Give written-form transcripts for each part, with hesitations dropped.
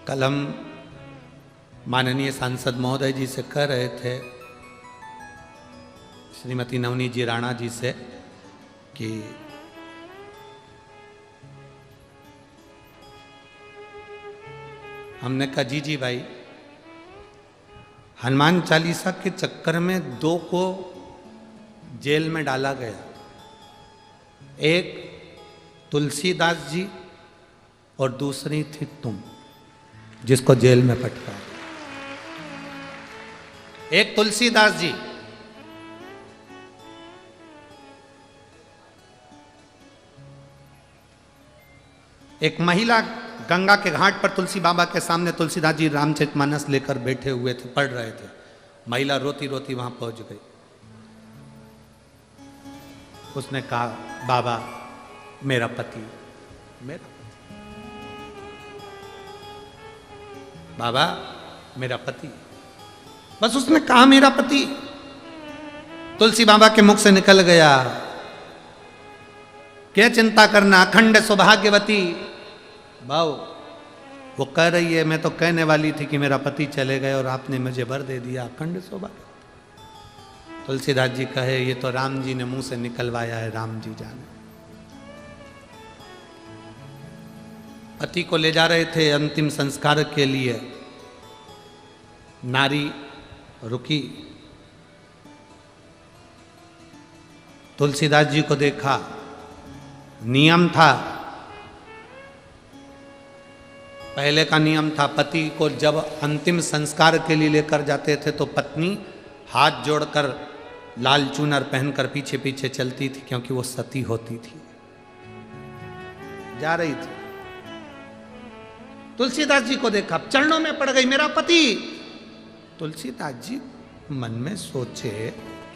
कल हम माननीय सांसद महोदय जी से कह रहे थे, श्रीमती नवनीत जी राणा जी से, कि हमने कहा जी भाई, हनुमान चालीसा के चक्कर में 2 को जेल में डाला गया। एक तुलसीदास जी और दूसरी थी तुम, जिसको जेल में पटका। एक तुलसीदास जी, एक महिला गंगा के घाट पर तुलसी बाबा के सामने तुलसीदास जी रामचरितमानस लेकर बैठे हुए थे, पढ़ रहे थे। महिला रोती रोती वहां पहुंच गई। उसने कहा, बाबा मेरा पति, बाबा मेरा पति। बस उसने कहा मेरा पति, तुलसी बाबा के मुख से निकल गया, क्या चिंता करना, अखंड सौभाग्यवती। भाव वो कह रही है, मैं तो कहने वाली थी कि मेरा पति चले गए और आपने मुझे वर दे दिया, अखंड सौभाग्य। तुलसीदास जी कहे, ये तो राम जी ने मुंह से निकलवाया है, राम जी जाने। पति को ले जा रहे थे अंतिम संस्कार के लिए, नारी रुकी, तुलसीदास जी को देखा। नियम था, पहले का नियम था, पति को जब अंतिम संस्कार के लिए लेकर जाते थे तो पत्नी हाथ जोड़कर लाल चूनर पहनकर पीछे पीछे चलती थी, क्योंकि वो सती होती थी, जा रही थी। तुलसीदास जी को देखा, चरणों में पड़ गई, मेरा पति। तुलसीदास जी मन में सोचे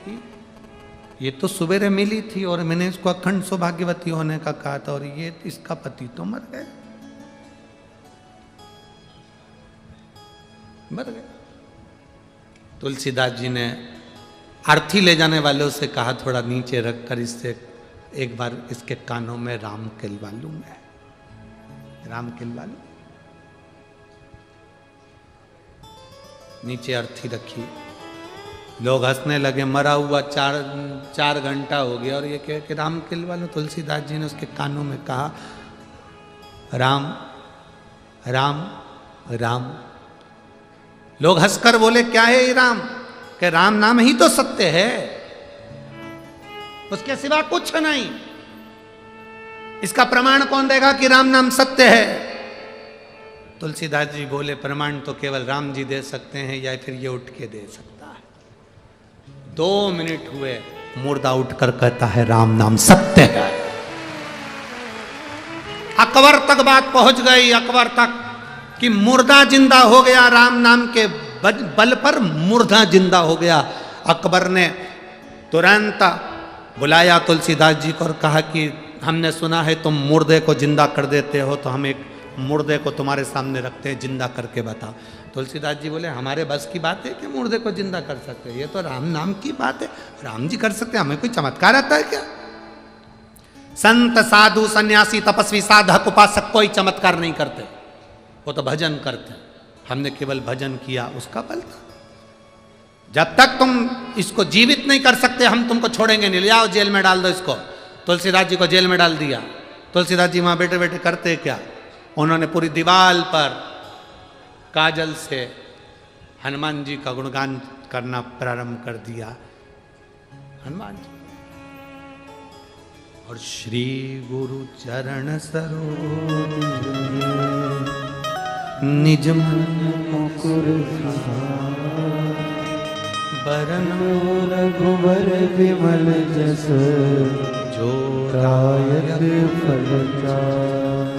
कि ये तो सवेरे मिली थी और मैंने इसको अखंड सौभाग्यवती होने का कहा था, और ये इसका पति तो मर गया, मर गया। तुलसीदास जी ने आरती ले जाने वालों से कहा, थोड़ा नीचे रखकर इससे एक बार इसके कानों में राम किलवा लूं, मैं राम किलवा लूं। नीचे अर्थी रखी, लोग हंसने लगे, मरा हुआ 4 घंटा हो गया और ये कह कि राम किलवा लो। तुलसीदास जी ने उसके कानों में कहा, राम राम राम। लोग हंसकर बोले, क्या है ये राम? कि राम नाम ही तो सत्य है, उसके सिवा कुछ नहीं। इसका प्रमाण कौन देगा कि राम नाम सत्य है? तुलसीदास जी बोले, प्रमाण तो केवल राम जी दे सकते हैं, या फिर ये उठ के दे सकता है। 2 मिनट हुए, मुर्दा उठकर कहता है, राम नाम सत्य है। अकबर तक बात पहुंच गई, अकबर तक, कि मुर्दा जिंदा हो गया, राम नाम के बल पर मुर्दा जिंदा हो गया। अकबर ने तुरंत बुलाया तुलसीदास जी को और कहा कि हमने सुना है तुम मुर्दे को जिंदा कर देते हो, तो हम एक मुर्दे को तुम्हारे सामने रखते हैं, जिंदा करके बताओ। तुलसीदास जी बोले, हमारे बस की बात है कि मुर्दे को जिंदा कर सकते हैं, ये तो राम नाम की बात है, राम जी कर सकते हैं, हमें कोई चमत्कार आता है क्या? संत साधु सन्यासी तपस्वी साधक उपासक कोई चमत्कार नहीं करते, वो तो भजन करते हैं। हमने केवल भजन किया, उसका बल था। जब तक तुम इसको जीवित नहीं कर सकते, हम तुमको छोड़ेंगे नहीं, ले आओ जेल में डाल दो इसको। तुलसीदास जी को जेल में डाल दिया। तुलसीदास जी वहां बैठे बैठे करते क्या, उन्होंने पूरी दीवार पर काजल से हनुमान जी का गुणगान करना प्रारंभ कर दिया। हनुमान जी और श्री गुरु चरण सरोज निज मन मुकुर बरनो रघुवर विमल जस जो दायक फल चार।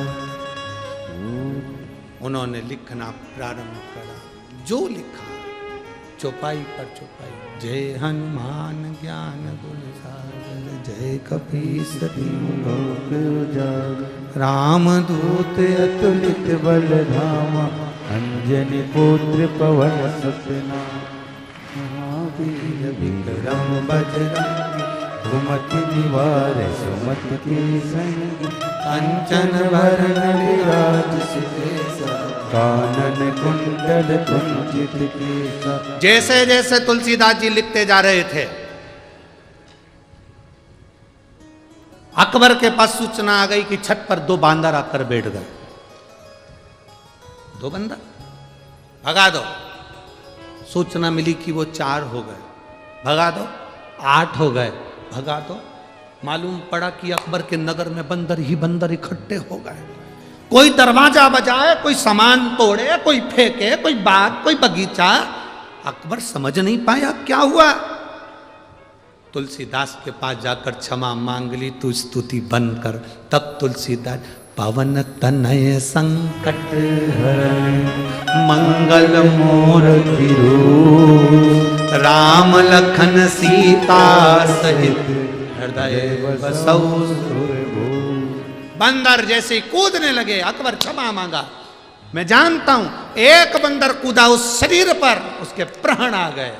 उन्होंने लिखना प्रारंभ करा, जो लिखा चौपाई पर चौपाई। जय हनुमान ज्ञान गुण सागर, जय कपीसति लोक उजागर। रामदूत अतुलित बल धामा, अंजनी पुत्र पवन सुत नामा। महावीर विक्रम बजरंगी, सुमति निवार सुमति के संगी। कंचन वरण विराज सुकेसा, कानन कुंडल कुंचित केसा। जैसे जैसे तुलसीदास जी लिखते जा रहे थे, अकबर के पास सूचना आ गई कि छत पर 2 बांदर आकर बैठ गए। 2 बंदर, भगा दो। सूचना मिली कि वो 4 हो गए, भगा दो। 8 हो गए, भगा दो। मालूम पड़ा कि अकबर के नगर में बंदर ही बंदर इकट्ठे हो गए। कोई दरवाजा बजाए, कोई सामान तोड़े, कोई फेंके, कोई बाग, कोई बगीचा। अकबर समझ नहीं पाया क्या हुआ। तुलसीदास के पास जाकर क्षमा मांग ली, तू स्तुति बंद कर। तब तुलसीदास, पवन तनय संकट हरण मंगल मूर्ति रूप, राम लखन सीता सहित हृदय बसौ सुरभूप। बंदर जैसे कूदने लगे, अकबर क्षमा मांगा। मैं जानता हूं, एक बंदर कूदा उस शरीर पर, उसके प्राण आ गए।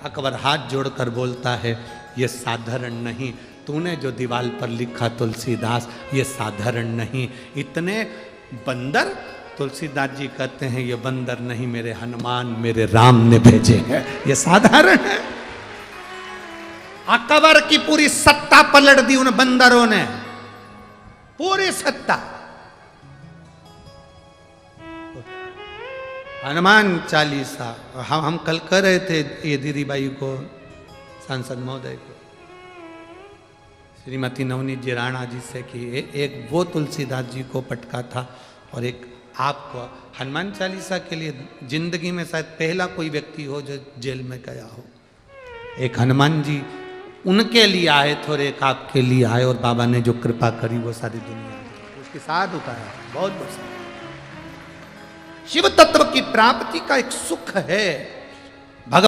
अकबर हाथ जोड़कर बोलता है, ये साधारण नहीं। तूने जो दीवार पर लिखा तुलसीदास, ये साधारण नहीं। इतने बंदर, तुलसीदास जी कहते हैं ये बंदर नहीं, मेरे हनुमान, मेरे राम ने भेजे हैं। ये साधारण है। अकबर की पूरी सत्ता पलट दी उन बंदरों ने, पूरी सत्ता। हनुमान चालीसा हम कल कर रहे थे ये दीदी बाई को, सांसद महोदय को, श्रीमती नवनीत जी राणा जी से कि एक वो तुलसीदास जी को पटका था और एक आपको। हनुमान चालीसा के लिए जिंदगी में शायद पहला कोई व्यक्ति हो जो जेल में गया हो। एक हनुमान जी उनके लिए आए थे और एक आपके लिए आए, और बाबा ने जो कृपा करी वो सारी दुनिया उसके साथ उतारा। बहुत बहुत शिव तत्व की प्राप्ति का एक सुख है।